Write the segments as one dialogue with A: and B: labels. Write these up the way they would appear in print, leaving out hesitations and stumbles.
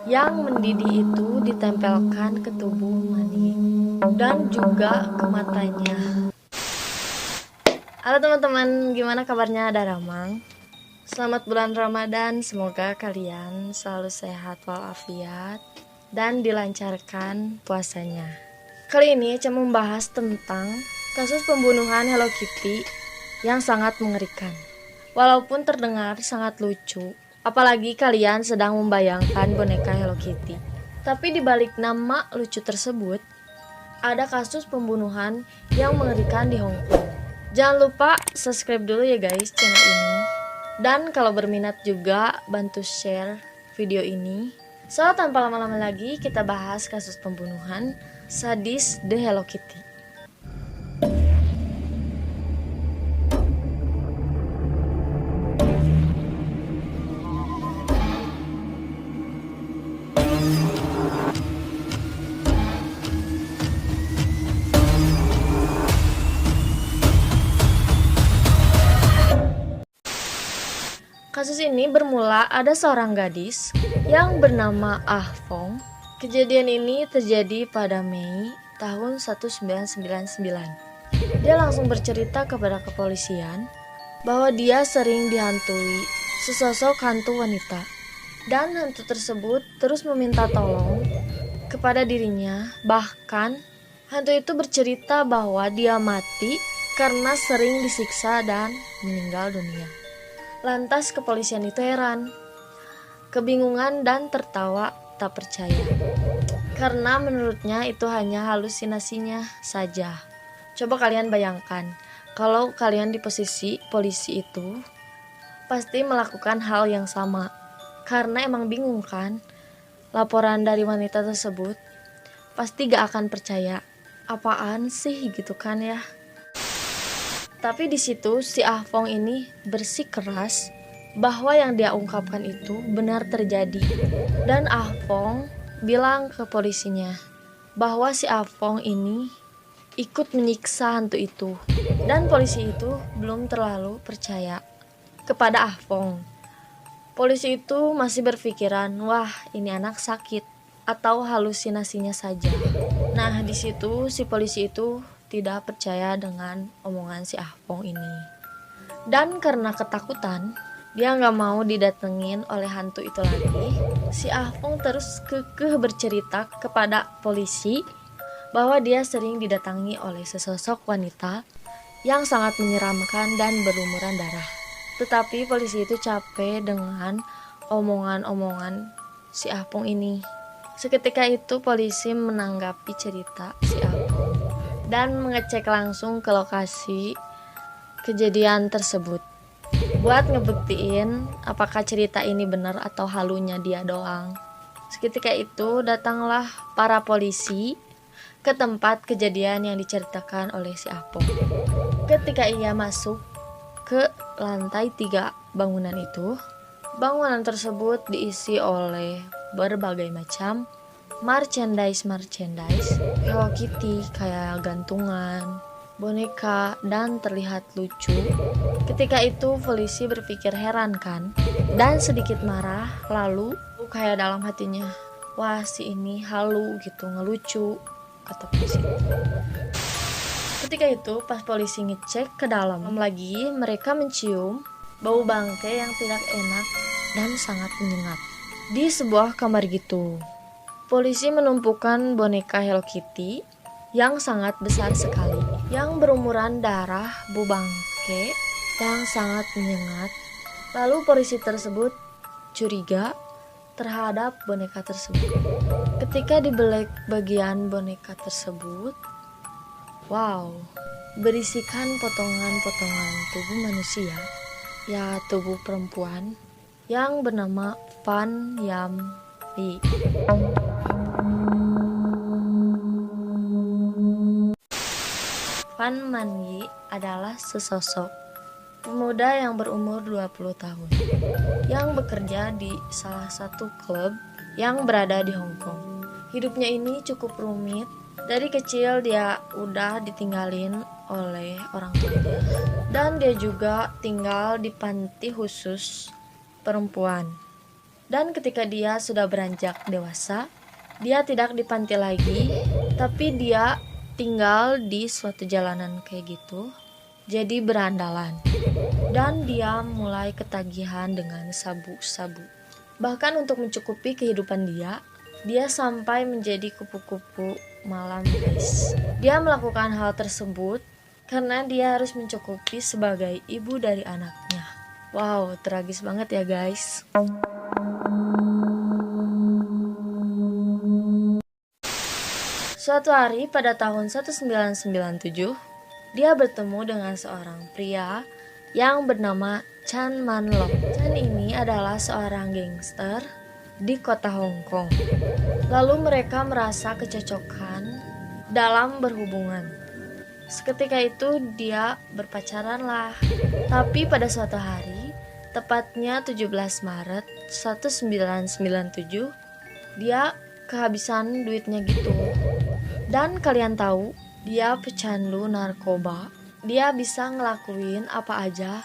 A: Yang mendidih itu ditempelkan ke tubuh Mani dan juga ke matanya. Halo teman-teman, gimana kabarnya? Ada Ramang. Selamat bulan Ramadan, semoga kalian selalu sehat walafiat dan dilancarkan puasanya. Kali ini saya membahas tentang kasus pembunuhan Hello Kitty yang sangat mengerikan. Walaupun terdengar sangat lucu, apalagi kalian sedang membayangkan boneka Hello Kitty. Tapi di balik nama lucu tersebut, ada kasus pembunuhan yang mengerikan di Hong Kong. Jangan lupa subscribe dulu ya guys channel ini. Dan kalau berminat juga bantu share video ini. So tanpa lama-lama lagi kita bahas kasus pembunuhan sadis The Hello Kitty. Kasus ini bermula ada seorang gadis yang bernama Ah Fong. Kejadian ini terjadi pada Mei tahun 1999. Dia langsung bercerita kepada kepolisian bahwa dia sering dihantui sesosok hantu wanita. Dan hantu tersebut terus meminta tolong kepada dirinya. Bahkan hantu itu bercerita bahwa dia mati karena sering disiksa dan meninggal dunia. Lantas kepolisian itu heran, kebingungan dan tertawa tak percaya. Karena menurutnya itu hanya halusinasinya saja. Coba kalian bayangkan, kalau kalian di posisi polisi itu, pasti melakukan hal yang sama. Karena emang bingung kan, laporan dari wanita tersebut, pasti gak akan percaya. Apaan sih gitu kan ya. Tapi di situ si Ah Fong ini bersikeras bahwa yang dia ungkapkan itu benar terjadi. Dan Ah Fong bilang ke polisinya bahwa si Ah Fong ini ikut menyiksa hantu itu. Dan polisi itu belum terlalu percaya kepada Ah Fong. Polisi itu masih berpikiran, wah ini anak sakit atau halusinasinya saja. Nah di situ si polisi itu tidak percaya dengan omongan si Ah Fong ini. Dan karena ketakutan, dia nggak mau didatengin oleh hantu itu lagi. Si Ah Fong terus kekeh bercerita kepada polisi bahwa dia sering didatangi oleh sesosok wanita yang sangat menyeramkan dan berlumuran darah. Tetapi polisi itu capek dengan omongan-omongan si Ah Fong ini. Seketika itu polisi menanggapi cerita si Ah Fong dan mengecek langsung ke lokasi kejadian tersebut buat ngebuktiin apakah cerita ini benar atau halunya dia doang. Seketika itu datanglah para polisi ke tempat kejadian yang diceritakan oleh si Apong. Ketika ia masuk ke lantai 3 bangunan itu, bangunan tersebut diisi oleh berbagai macam merchandise Hello Kitty kayak gantungan, boneka, dan terlihat lucu. Ketika itu polisi berpikir heran kan, dan sedikit marah. Lalu kayak dalam hatinya, wah si ini halu gitu, ngelucu, kata polisi. Ketika itu pas polisi ngecek ke dalam lagi, mereka mencium bau bangkai yang tidak enak dan sangat menyengat di sebuah kamar gitu. Polisi menumpukan boneka Hello Kitty yang sangat besar sekali, yang berumuran darah bubangke yang sangat menyengat. Lalu polisi tersebut curiga terhadap boneka tersebut. Ketika dibelek bagian boneka tersebut, wow, berisikan potongan-potongan tubuh manusia, ya tubuh perempuan yang bernama Fan Yam Li. Fan Man Yi adalah sesosok pemuda yang berumur 20 tahun yang bekerja di salah satu klub yang berada di Hong Kong. Hidupnya ini cukup rumit. Dari kecil dia udah ditinggalin oleh orang tuanya. Dan dia juga tinggal di panti khusus perempuan. Dan ketika dia sudah beranjak dewasa, dia tidak di panti lagi, tapi dia tinggal di suatu jalanan kayak gitu, jadi berandalan. Dan dia mulai ketagihan dengan sabu-sabu. Bahkan untuk mencukupi kehidupan dia sampai menjadi kupu-kupu malam, guys. Dia melakukan hal tersebut karena dia harus mencukupi sebagai ibu dari anaknya. Wow, tragis banget ya, guys. Suatu hari pada tahun 1997, dia bertemu dengan seorang pria yang bernama Chan Man-lok. Chan ini adalah seorang gangster di kota Hong Kong. Lalu mereka merasa kecocokan dalam berhubungan. Seketika itu dia berpacaran lah. Tapi pada suatu hari, tepatnya 17 Maret 1997, dia kehabisan duitnya gitu. Dan kalian tahu, dia pecandu narkoba. Dia bisa ngelakuin apa aja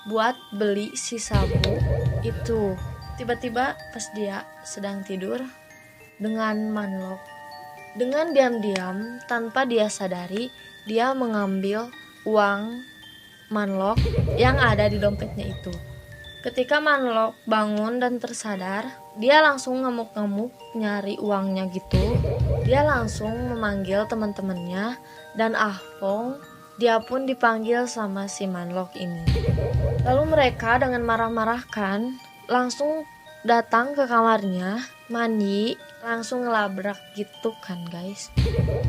A: buat beli si sabu itu. Tiba-tiba pas dia sedang tidur dengan Man-lok, dengan diam-diam tanpa dia sadari, dia mengambil uang Man-lok yang ada di dompetnya itu. Ketika Man-lok bangun dan tersadar, dia langsung ngamuk-ngamuk nyari uangnya gitu. Dia langsung memanggil teman-temannya dan Ah Fong, dia pun dipanggil sama si Man-lok ini. Lalu mereka dengan marah-marah kan langsung datang ke kamarnya. Man Yi langsung ngelabrak gitu kan, guys.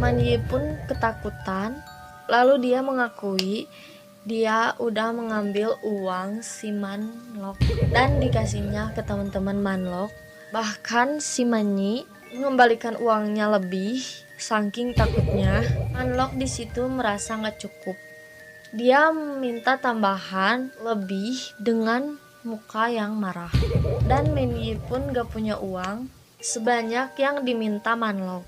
A: Man Yi pun ketakutan. Lalu dia mengakui dia udah mengambil uang si Man-lok dan dikasihnya ke teman-teman Man-lok. Bahkan si Man Yi mengembalikan uangnya lebih, saking takutnya. Man-lok di situ merasa nggak cukup. Dia minta tambahan lebih dengan muka yang marah. Dan Man Yi pun gak punya uang sebanyak yang diminta Man-lok.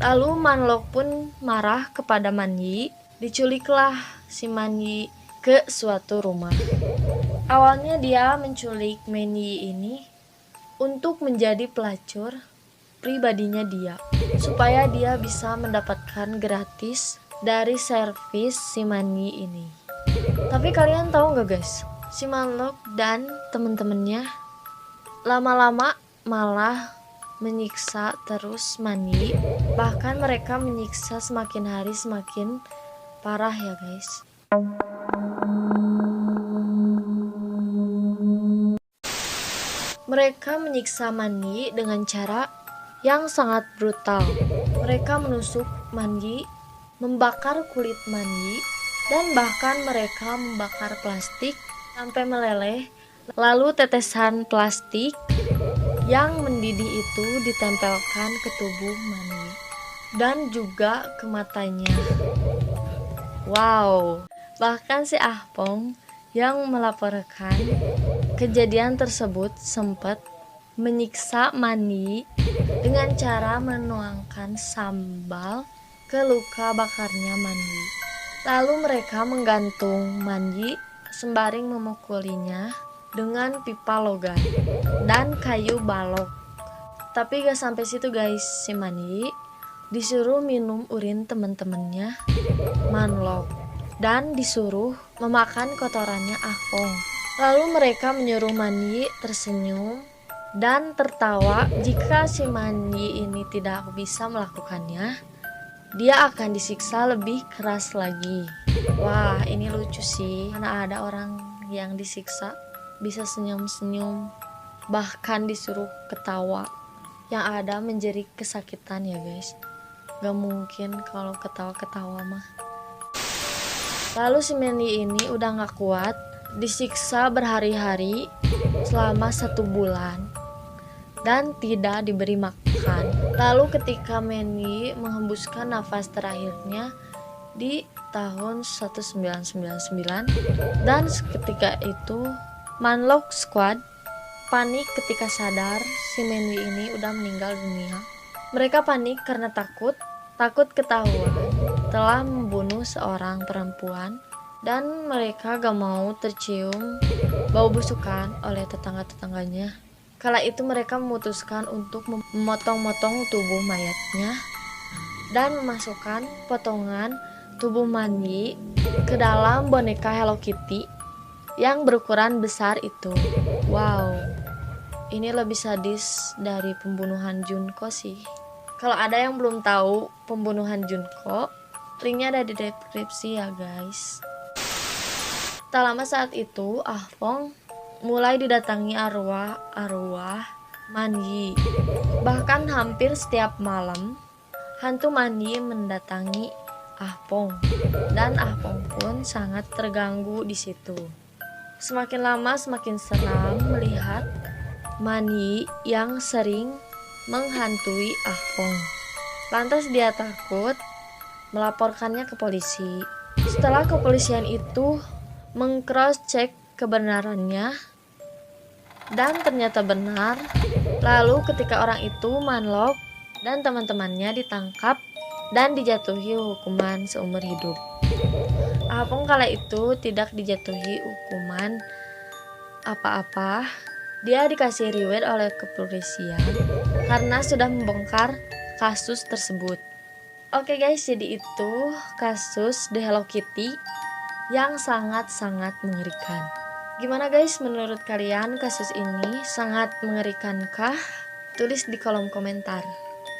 A: Lalu Man-lok pun marah kepada Man Yi. Diculiklah si Man Yi ke suatu rumah. Awalnya dia menculik Man Yi ini untuk menjadi pelacur pribadinya dia, supaya dia bisa mendapatkan gratis dari servis si Man Yi ini. Tapi kalian tahu gak, guys, si Man-lok dan temen-temennya lama-lama malah menyiksa terus Man Yi. Bahkan mereka menyiksa semakin hari semakin parah ya, guys. Mereka menyiksa Man Yi dengan cara yang sangat brutal. Mereka menusuk Man Yi, membakar kulit Man Yi, dan bahkan mereka membakar plastik sampai meleleh. Lalu tetesan plastik yang mendidih itu ditempelkan ke tubuh Man Yi dan juga ke matanya. Wow, bahkan si Ah Fong yang melaporkan kejadian tersebut sempat menyiksa Man Yi dengan cara menuangkan sambal ke luka bakarnya Man Yi. Lalu mereka menggantung Man Yi sembari memukulinya dengan pipa logam dan kayu balok. Tapi gak sampai situ, guys. Si Man Yi disuruh minum urin teman-temannya Man-lok dan disuruh memakan kotorannya Ah Fong. Lalu mereka menyuruh Man Yi tersenyum dan tertawa. Jika si Man Yi ini tidak bisa melakukannya, dia akan disiksa lebih keras lagi. Wah, ini lucu sih. Mana ada orang yang disiksa bisa senyum-senyum, bahkan disuruh ketawa. Yang ada menjadi kesakitan ya, guys. Gak mungkin kalau ketawa-ketawa mah. Lalu si Man Yi ini udah gak kuat, disiksa berhari-hari selama 1 bulan dan tidak diberi makan. Lalu ketika Man Yi menghembuskan nafas terakhirnya di tahun 1999, dan ketika itu Man-lok Squad panik ketika sadar si Man Yi ini udah meninggal dunia. Mereka panik karena takut ketahuan telah membunuh seorang perempuan, dan mereka gak mau tercium bau busukan oleh tetangga-tetangganya Kala itu mereka memutuskan untuk memotong-motong tubuh mayatnya dan memasukkan potongan tubuh Manyi ke dalam boneka Hello Kitty yang berukuran besar itu. Wow, ini lebih sadis dari pembunuhan Junko sih. Kalau ada yang belum tahu pembunuhan Junko, linknya ada di deskripsi ya guys. Tak lama saat itu, Ah Fong mulai didatangi arwah Manyi. Bahkan hampir setiap malam, hantu Manyi mendatangi Ah Fong, dan Ah Fong pun sangat terganggu di situ. Semakin lama semakin seram melihat Manyi yang sering menghantui Ah Fong. Lantas dia takut melaporkannya ke polisi. Setelah kepolisian itu meng-cross check kebenarannya dan ternyata benar. Lalu ketika orang itu Manlok dan teman-temannya ditangkap dan dijatuhi hukuman seumur hidup. Apong kala itu tidak dijatuhi hukuman apa-apa. Dia dikasih reward oleh kepolisian karena sudah membongkar kasus tersebut. Oke guys, jadi itu kasus The Hello Kitty yang sangat-sangat mengerikan. Gimana guys menurut kalian kasus ini? Sangat mengerikankah? Tulis di kolom komentar.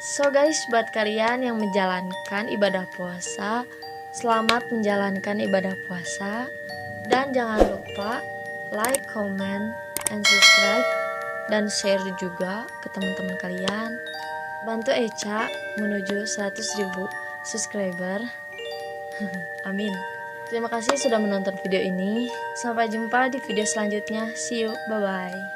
A: So guys, buat kalian yang menjalankan ibadah puasa, selamat menjalankan ibadah puasa. Dan jangan lupa like, comment, and subscribe, dan share juga ke teman-teman kalian. Bantu Echa menuju 100.000 subscriber. Amin. Terima kasih sudah menonton video ini. Sampai jumpa di video selanjutnya. See you. Bye-bye.